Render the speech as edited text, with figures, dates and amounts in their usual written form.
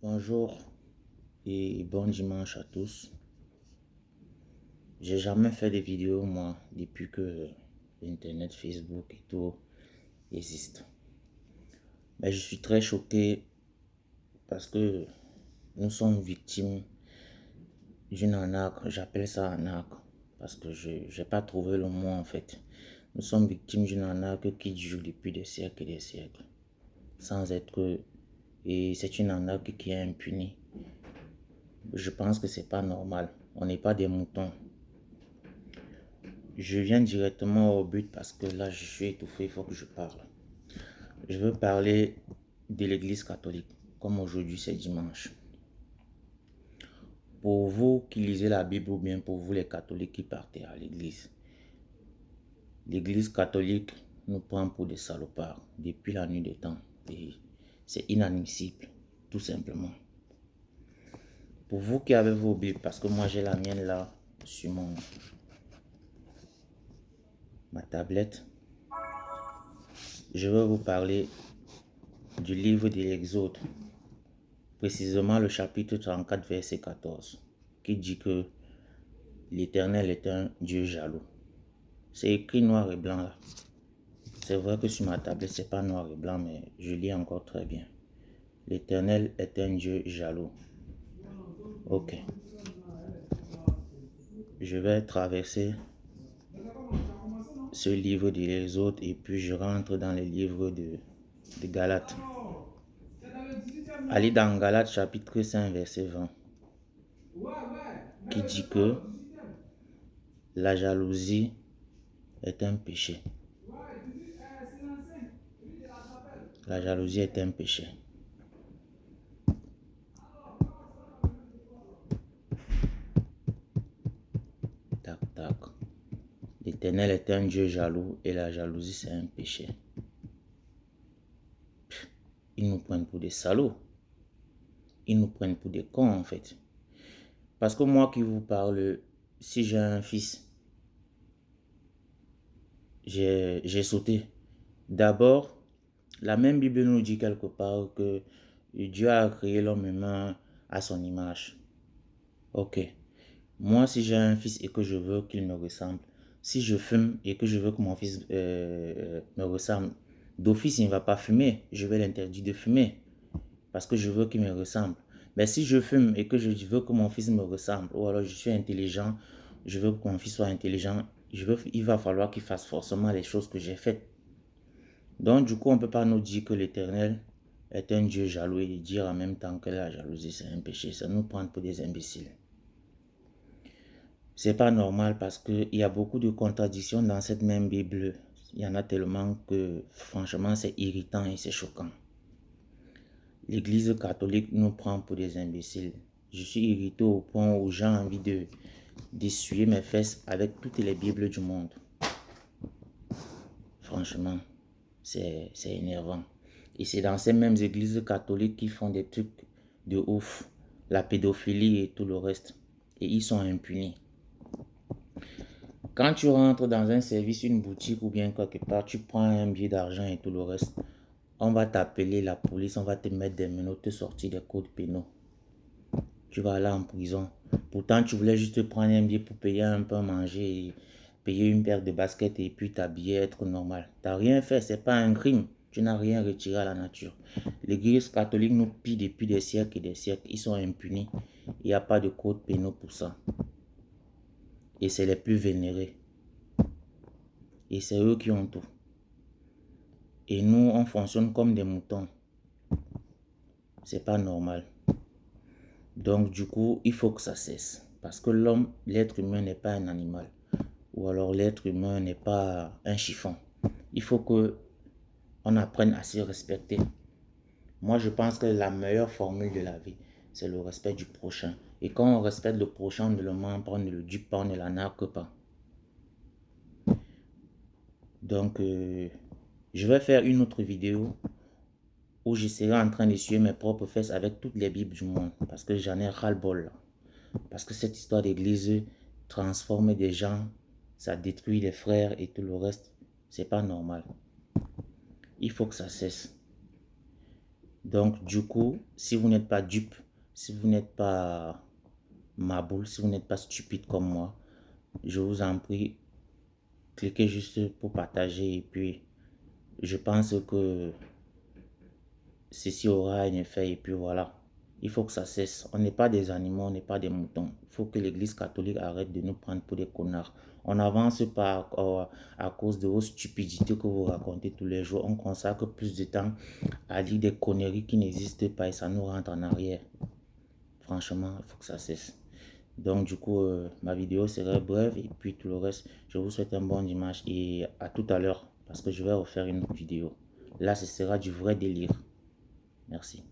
Bonjour et bon dimanche à tous. J'ai jamais fait de vidéos moi depuis que Internet, Facebook et tout existe. Mais je suis très choqué parce que nous sommes victimes d'une arnaque. J'appelle ça arnaque parce que je n'ai pas trouvé le mot en fait. Nous sommes victimes d'une arnaque qui dure depuis des siècles et des siècles. Sans être... Et c'est une arnaque qui est impunie. Je pense que c'est pas normal. On n'est pas des moutons. Je viens directement au but parce que là je suis étouffé, il faut que je parle. Je veux parler de l'église catholique, comme aujourd'hui c'est dimanche. Pour vous qui lisez la Bible ou bien pour vous les catholiques qui partez à l'église catholique nous prend pour des salopards depuis la nuit des temps. Et c'est inadmissible, tout simplement. Pour vous qui avez vos Bibles, parce que moi j'ai la mienne là sur ma tablette, je vais vous parler du livre de l'Exode, précisément le chapitre 34, verset 14, qui dit que l'Éternel est un Dieu jaloux. C'est écrit noir et blanc là. C'est vrai que sur ma tablette, c'est pas noir et blanc, mais je lis encore très bien. L'Éternel est un Dieu jaloux. Ok. Je vais traverser ce livre de l'Exode et puis je rentre dans les livres de Galates. Allez dans Galates chapitre 5 verset 20 qui dit que la jalousie est un péché. La jalousie est un péché. Tac, tac. L'Éternel est un Dieu jaloux et la jalousie c'est un péché. Ils nous prennent pour des salauds. Ils nous prennent pour des cons en fait. Parce que moi qui vous parle, si j'ai un fils, j'ai sauté. D'abord, la même Bible nous dit quelque part que Dieu a créé l'homme humain à son image. Ok. Moi, si j'ai un fils et que je veux qu'il me ressemble, si je fume et que je veux que mon fils me ressemble, d'office, il ne va pas fumer. Je vais l'interdire de fumer parce que je veux qu'il me ressemble. Mais si je fume et que je veux que mon fils me ressemble, ou alors je suis intelligent, je veux que mon fils soit intelligent, il va falloir qu'il fasse forcément les choses que j'ai faites. Donc, du coup, on ne peut pas nous dire que l'Éternel est un Dieu jaloux et dire en même temps que la jalousie, c'est un péché. Ça nous prend pour des imbéciles. C'est pas normal parce qu'il y a beaucoup de contradictions dans cette même Bible. Il y en a tellement que, franchement, c'est irritant et c'est choquant. L'Église catholique nous prend pour des imbéciles. Je suis irrité au point où j'ai envie d'essuyer mes fesses avec toutes les Bibles du monde. Franchement, c'est énervant. Et c'est dans ces mêmes églises catholiques qui font des trucs de ouf. La pédophilie et tout le reste. Et ils sont impunis. Quand tu rentres dans un service, une boutique ou bien quelque part, tu prends un billet d'argent et tout le reste. On va t'appeler la police, on va te mettre des menottes, te sortir des codes pénaux. Tu vas aller en prison. Pourtant, tu voulais juste prendre un billet pour payer un peu manger, et payer une paire de baskets et puis t'habiller, être normal. Tu n'as rien fait, c'est pas un crime. Tu n'as rien retiré à la nature. L'église catholique nous pille depuis des siècles et des siècles. Ils sont impunis. Il n'y a pas de code pénal pour ça. Et c'est les plus vénérés. Et c'est eux qui ont tout. Et nous, on fonctionne comme des moutons. C'est pas normal. Donc, du coup, il faut que ça cesse. Parce que l'homme, l'être humain n'est pas un animal. Ou alors l'être humain n'est pas un chiffon. Il faut que on apprenne à se respecter. Moi, je pense que la meilleure formule de la vie, c'est le respect du prochain. Et quand on respecte le prochain, on ne le ment pas, on ne le dupe pas, on ne l'arnaque pas. Donc, je vais faire une autre vidéo où je serai en train d'essuyer mes propres fesses avec toutes les Bibles du monde. Parce que j'en ai ras-le-bol. Parce que cette histoire d'église transforme des gens, ça détruit les frères et tout le reste. C'est pas normal. Il faut que ça cesse. Donc, du coup, si vous n'êtes pas dupe, si vous n'êtes pas maboule, si vous n'êtes pas stupide comme moi, je vous en prie, cliquez juste pour partager et puis je pense que ceci aura un effet et puis voilà. Il faut que ça cesse. On n'est pas des animaux, on n'est pas des moutons. Il faut que l'Église catholique arrête de nous prendre pour des connards. On n'avance pas à cause de vos stupidités que vous racontez tous les jours. On consacre plus de temps à dire des conneries qui n'existent pas et ça nous rentre en arrière. Franchement, il faut que ça cesse. Donc du coup, ma vidéo serait brève et puis tout le reste, je vous souhaite un bon dimanche et à tout à l'heure parce que je vais refaire une autre vidéo. Là, ce sera du vrai délire. Merci.